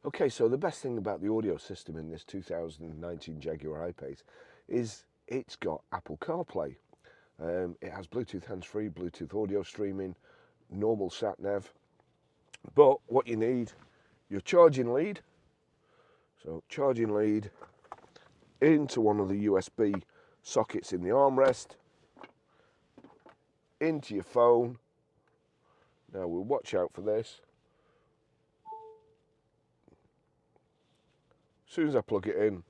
Okay, so the best thing about the audio system in this 2019 Jaguar I-Pace is it's got Apple CarPlay. It has Bluetooth hands-free, Bluetooth audio streaming, normal sat-nav. But what you need, your charging lead. So charging lead into one of the USB sockets in the armrest, into your phone. Now we'll watch out for this. As soon as I plug it in,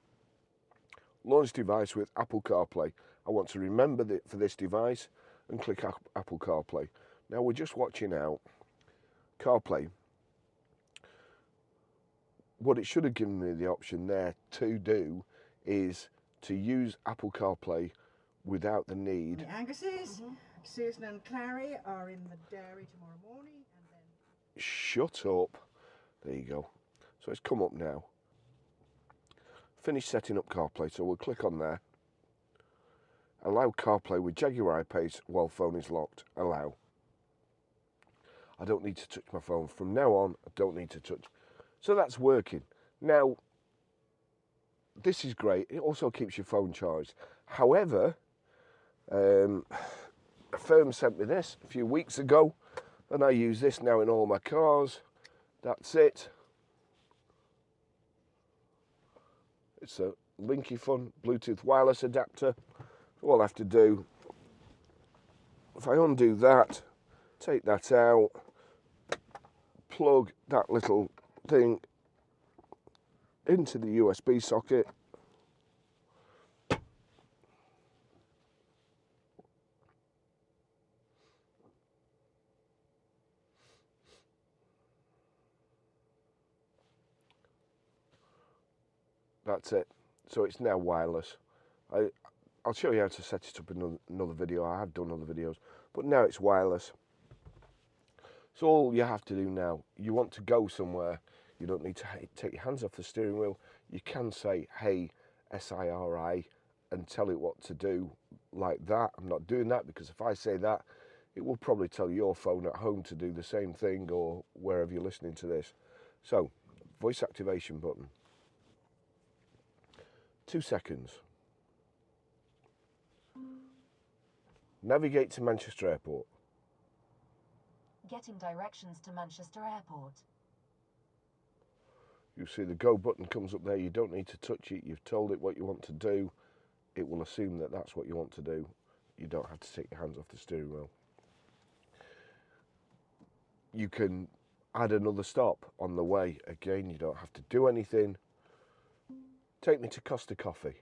launch device with Apple CarPlay. I want to remember for this device and click Apple CarPlay. Now we're just watching out CarPlay. What it should have given me the option there to do is to use Apple CarPlay without the need. The Angus's, Susan and Clary are in the dairy tomorrow morning, and then... Shut up. There you go. So it's come up now. Finish setting up CarPlay, so we'll click on there. Allow CarPlay with Jaguar I-Pace while phone is locked. Allow. I don't need to touch my phone. From now on, I don't need to touch. So that's working. Now, this is great. It also keeps your phone charged. However, a firm sent me this a few weeks ago, and I use this now in all my cars. That's it. It's a Linky Fun Bluetooth wireless adapter. All I have to do, if I undo that, take that out, plug that little thing into the USB socket. That's it. So it's now wireless. I'll show you how to set it up in another video. I have done other videos, but now it's wireless. So all you have to do now, you want to go somewhere, you don't need to take your hands off the steering wheel. You can say, hey, SIRI, and tell it what to do like that. I'm not doing that because if I say that, it will probably tell your phone at home to do the same thing or wherever you're listening to this. So, voice activation button. 2 seconds. Navigate to Manchester Airport. Getting directions to Manchester Airport. You see the go button comes up there. You don't need to touch it. You've told it what you want to do. It will assume that that's what you want to do. You don't have to take your hands off the steering wheel. You can add another stop on the way. Again, you don't have to do anything. Take me to Costa Coffee.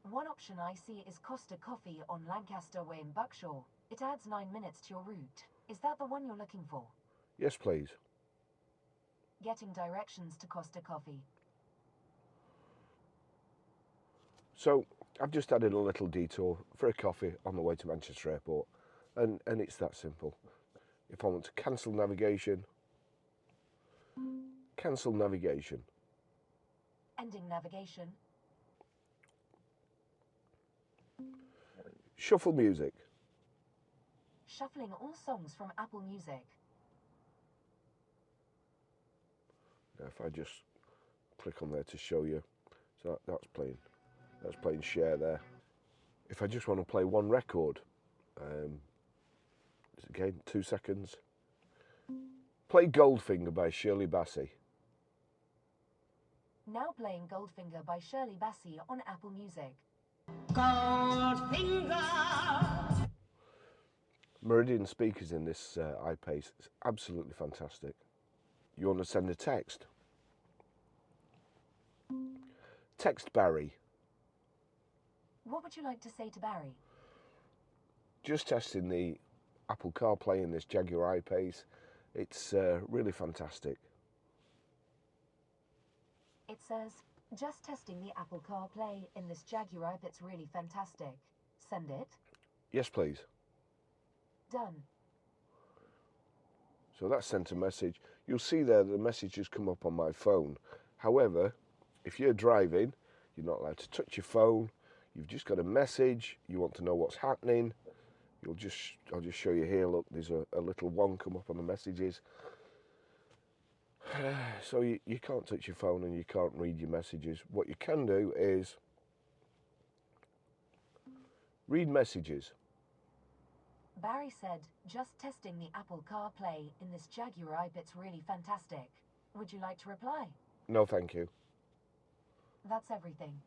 One option I see is Costa Coffee on Lancaster Way in Buckshaw. It adds 9 minutes to your route. Is that the one you're looking for? Yes, please. Getting directions to Costa Coffee. So I've just added a little detour for a coffee on the way to Manchester Airport, and it's that simple. If I want to cancel navigation, cancel navigation. Ending navigation. Shuffle music. Shuffling all songs from Apple Music. Now if I just click on there to show you, so that's playing share there. If I just want to play one record, again 2 seconds. Play Goldfinger by Shirley Bassey. Now playing Goldfinger by Shirley Bassey on Apple Music. Goldfinger! Meridian speakers in this I-Pace. It's absolutely fantastic. You want to send a text? Text Barrie. What would you like to say to Barrie? Just testing the Apple CarPlay in this Jaguar I-Pace. It's really fantastic. It says, just testing the Apple CarPlay in this Jaguar. It's really fantastic. Send it. Yes, please. Done. So that sent a message. You'll see there the message has come up on my phone. However, if you're driving, you're not allowed to touch your phone. You've just got a message. You want to know what's happening. I'll just show you here. Look, there's a little one come up on the messages. So you can't touch your phone and you can't read your messages. What you can do is read messages. Barry said, just testing the Apple CarPlay in this Jaguar. It's really fantastic. Would you like to reply? No, thank you. That's everything.